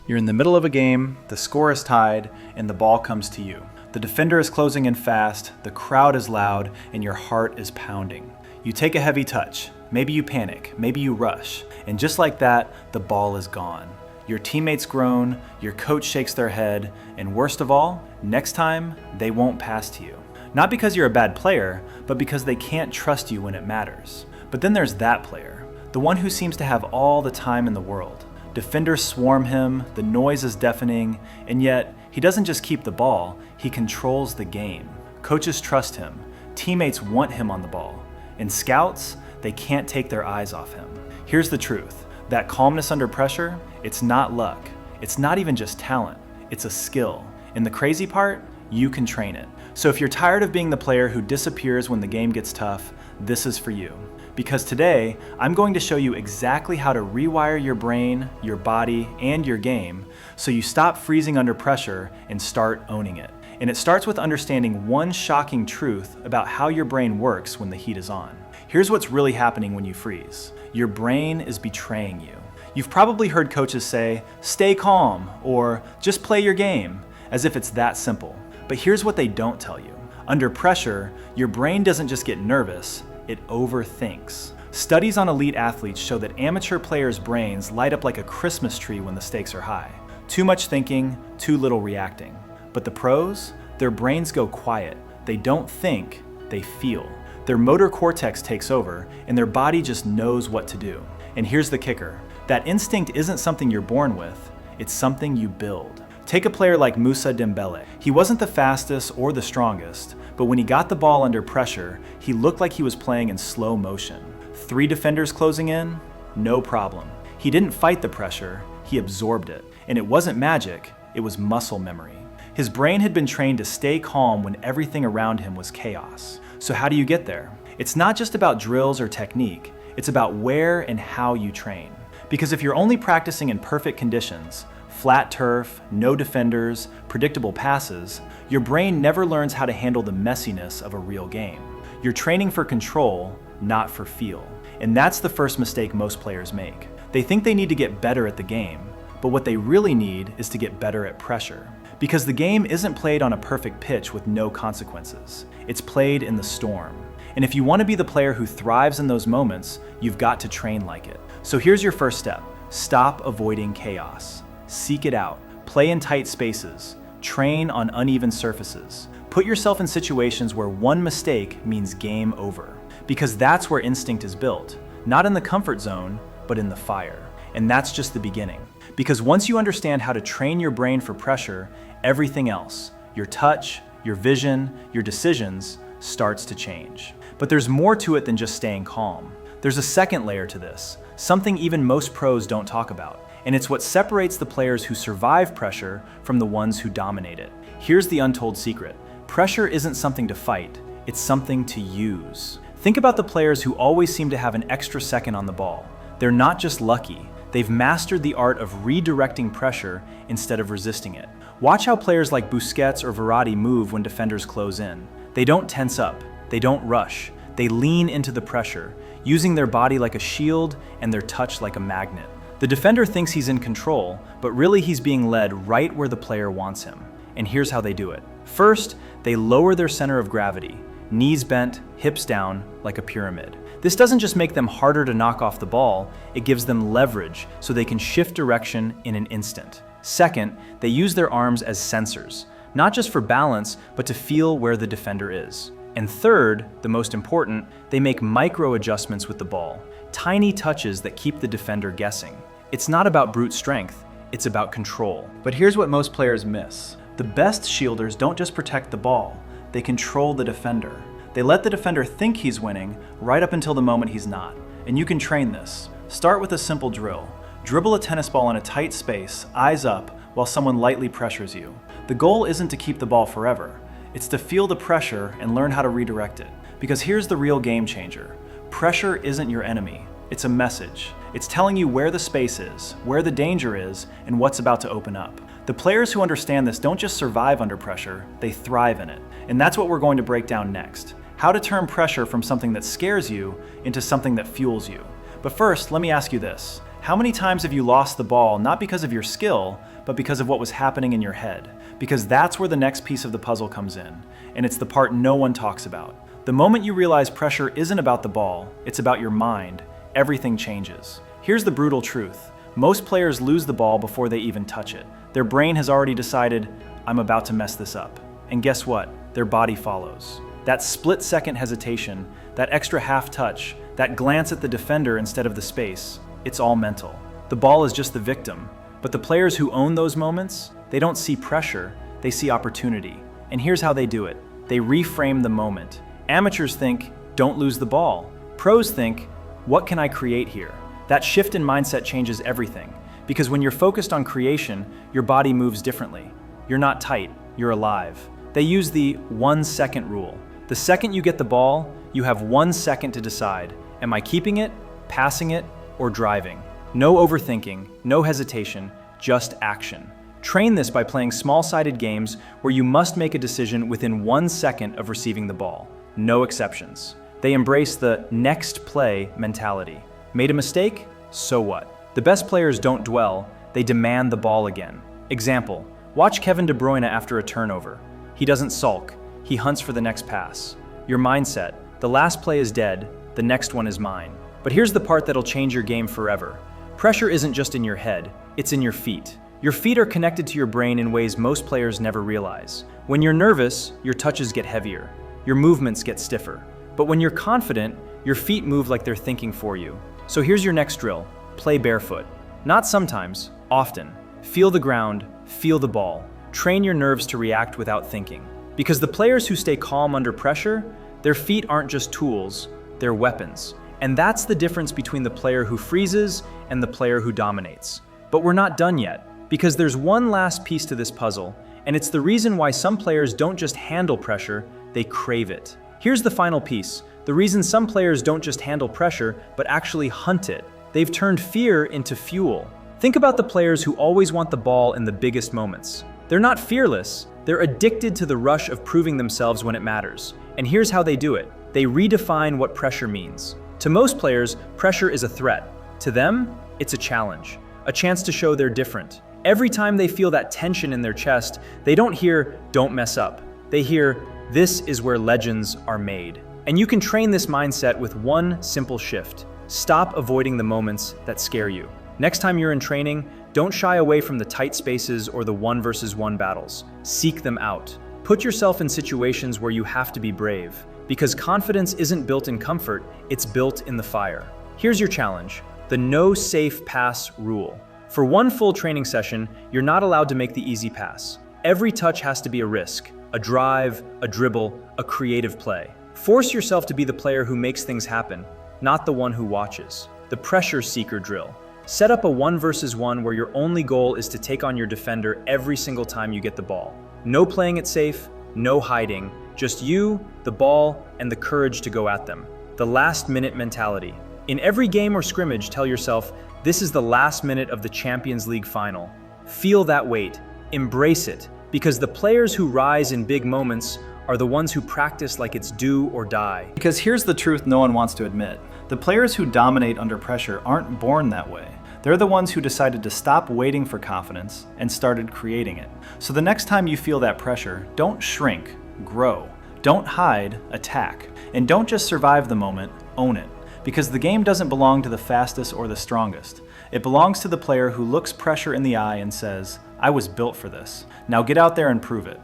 You're in the middle of a game, the score is tied, and the ball comes to you. The defender is closing in fast, the crowd is loud, and your heart is pounding. You take a heavy touch, maybe you panic, maybe you rush, and just like that, the ball is gone. Your teammates groan, your coach shakes their head, and worst of all, next time, they won't pass to you. Not because you're a bad player, but because they can't trust you when it matters. But then there's that player, the one who seems to have all the time in the world. Defenders swarm him, the noise is deafening, and yet he doesn't just keep the ball, he controls the game. Coaches trust him, teammates want him on the ball, and scouts, they can't take their eyes off him. Here's the truth, that calmness under pressure, it's not luck, it's not even just talent, it's a skill. And the crazy part, you can train it. So if you're tired of being the player who disappears when the game gets tough, this is for you. Because today, I'm going to show you exactly how to rewire your brain, your body, and your game so you stop freezing under pressure and start owning it. And it starts with understanding one shocking truth about how your brain works when the heat is on. Here's what's really happening when you freeze. Your brain is betraying you. You've probably heard coaches say, "Stay calm," or "Just play your game," as if it's that simple. But here's what they don't tell you. Under pressure, your brain doesn't just get nervous, it overthinks. Studies on elite athletes show that amateur players' brains light up like a Christmas tree when the stakes are high. Too much thinking, too little reacting. But the pros, their brains go quiet. They don't think, they feel. Their motor cortex takes over, and their body just knows what to do. And here's the kicker. That instinct isn't something you're born with, it's something you build. Take a player like Moussa Dembele. He wasn't the fastest or the strongest, but when he got the ball under pressure, he looked like he was playing in slow motion. 3 defenders closing in, no problem. He didn't fight the pressure, he absorbed it. And it wasn't magic, it was muscle memory. His brain had been trained to stay calm when everything around him was chaos. So how do you get there? It's not just about drills or technique, it's about where and how you train. Because if you're only practicing in perfect conditions, flat turf, no defenders, predictable passes, your brain never learns how to handle the messiness of a real game. You're training for control, not for feel. And that's the first mistake most players make. They think they need to get better at the game, but what they really need is to get better at pressure. Because the game isn't played on a perfect pitch with no consequences. It's played in the storm. And if you want to be the player who thrives in those moments, you've got to train like it. So here's your first step. Stop avoiding chaos. Seek it out. Play in tight spaces. Train on uneven surfaces. Put yourself in situations where one mistake means game over. Because that's where instinct is built. Not in the comfort zone, but in the fire. And that's just the beginning. Because once you understand how to train your brain for pressure, everything else, your touch, your vision, your decisions, starts to change. But there's more to it than just staying calm. There's a second layer to this, something even most pros don't talk about. And it's what separates the players who survive pressure from the ones who dominate it. Here's the untold secret. Pressure isn't something to fight, it's something to use. Think about the players who always seem to have an extra second on the ball. They're not just lucky, they've mastered the art of redirecting pressure instead of resisting it. Watch how players like Busquets or Verratti move when defenders close in. They don't tense up, they don't rush, they lean into the pressure, using their body like a shield and their touch like a magnet. The defender thinks he's in control, but really he's being led right where the player wants him. And here's how they do it. First, they lower their center of gravity, knees bent, hips down, like a pyramid. This doesn't just make them harder to knock off the ball, it gives them leverage so they can shift direction in an instant. Second, they use their arms as sensors, not just for balance, but to feel where the defender is. And third, the most important, they make micro adjustments with the ball, tiny touches that keep the defender guessing. It's not about brute strength, it's about control. But here's what most players miss. The best shielders don't just protect the ball, they control the defender. They let the defender think he's winning right up until the moment he's not. And you can train this. Start with a simple drill. Dribble a tennis ball in a tight space, eyes up, while someone lightly pressures you. The goal isn't to keep the ball forever. It's to feel the pressure and learn how to redirect it. Because here's the real game changer. Pressure isn't your enemy. It's a message. It's telling you where the space is, where the danger is, and what's about to open up. The players who understand this don't just survive under pressure, they thrive in it. And that's what we're going to break down next. How to turn pressure from something that scares you into something that fuels you. But first, let me ask you this. How many times have you lost the ball not because of your skill, but because of what was happening in your head? Because that's where the next piece of the puzzle comes in, and it's the part no one talks about. The moment you realize pressure isn't about the ball, it's about your mind, everything changes. Here's the brutal truth. Most players lose the ball before they even touch it. Their brain has already decided, I'm about to mess this up. And guess what? Their body follows. That split-second hesitation, that extra half touch, that glance at the defender instead of the space, it's all mental. The ball is just the victim. But the players who own those moments, they don't see pressure, they see opportunity. And here's how they do it. They reframe the moment. Amateurs think, don't lose the ball. Pros think, what can I create here? That shift in mindset changes everything. Because when you're focused on creation, your body moves differently. You're not tight, you're alive. They use the 1 second rule. The second you get the ball, you have 1 second to decide, am I keeping it, passing it, or driving? No overthinking, no hesitation, just action. Train this by playing small-sided games where you must make a decision within 1 second of receiving the ball. No exceptions. They embrace the next play mentality. Made a mistake? So what? The best players don't dwell, they demand the ball again. Example, watch Kevin De Bruyne after a turnover. He doesn't sulk, he hunts for the next pass. Your mindset, the last play is dead, the next one is mine. But here's the part that'll change your game forever. Pressure isn't just in your head, it's in your feet. Your feet are connected to your brain in ways most players never realize. When you're nervous, your touches get heavier. Your movements get stiffer. But when you're confident, your feet move like they're thinking for you. So here's your next drill. Play barefoot. Not sometimes, often. Feel the ground, feel the ball. Train your nerves to react without thinking. Because the players who stay calm under pressure, their feet aren't just tools, they're weapons. And that's the difference between the player who freezes and the player who dominates. But we're not done yet, because there's one last piece to this puzzle, and it's the reason why some players don't just handle pressure, they crave it. Here's the final piece, the reason some players don't just handle pressure, but actually hunt it. They've turned fear into fuel. Think about the players who always want the ball in the biggest moments. They're not fearless, they're addicted to the rush of proving themselves when it matters. And here's how they do it. They redefine what pressure means. To most players, pressure is a threat. To them, it's a challenge, a chance to show they're different. Every time they feel that tension in their chest, they don't hear, don't mess up. They hear, this is where legends are made. And you can train this mindset with one simple shift. Stop avoiding the moments that scare you. Next time you're in training, don't shy away from the tight spaces or the 1-versus-1 battles. Seek them out. Put yourself in situations where you have to be brave. Because confidence isn't built in comfort, it's built in the fire. Here's your challenge, the no safe pass rule. For one full training session, you're not allowed to make the easy pass. Every touch has to be a risk, a drive, a dribble, a creative play. Force yourself to be the player who makes things happen, not the one who watches. The pressure seeker drill. Set up a 1-versus-1 where your only goal is to take on your defender every single time you get the ball. No playing it safe, no hiding, just you, the ball, and the courage to go at them. The last-minute mentality. In every game or scrimmage, tell yourself, this is the last minute of the Champions League final. Feel that weight, embrace it, because the players who rise in big moments are the ones who practice like it's do or die. Because here's the truth no one wants to admit. The players who dominate under pressure aren't born that way. They're the ones who decided to stop waiting for confidence and started creating it. So the next time you feel that pressure, don't shrink, grow. Don't hide, attack. And don't just survive the moment, own it. Because the game doesn't belong to the fastest or the strongest. It belongs to the player who looks pressure in the eye and says, I was built for this. Now get out there and prove it.